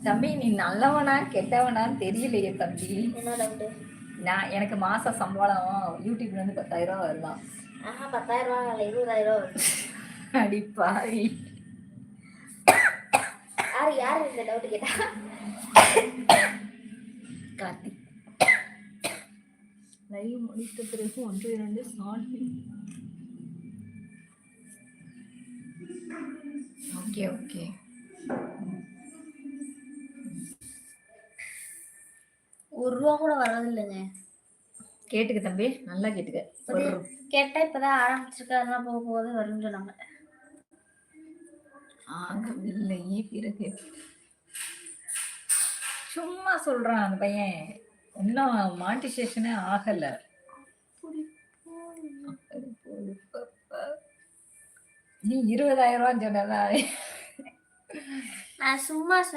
தம்பி நீ நல்லவனா கெட்டவனான்னு தெரியலையே தம்பி. என்ன டவுட்டு? எனக்கு மாச சம்பளம் யூடியூப்ல இருந்து 10,000 ரூபா வருதான். 10,000 ரூபா இல்லை, 20,000 ரூபா வருது. அடிப்பாவி. யாரு இந்த டவுட் கேட்டா? கார்த்திக். லைவ் முடித்த பிறகு 1 2 சால்வி. Okay okay. ₹1 கூட வர்றது இல்லைங்க. கேட்டுக்க தம்பி, நல்லா கேட்டுக்க. கேட்டா இப்பதான் ஆரம்பிச்சிருக்க, அதெல்லாம் போக போக வரும்னு சொன்னாங்க. ஆகவில்லையே பிறகு சும்மா சொல்றான் அந்த பையன். இன்னும் மானிட்டைசேஷனே ஆகல. நீ 20,000 ரூபான்னு சொன்னதா? நான் சும்மா சொன்னேன்.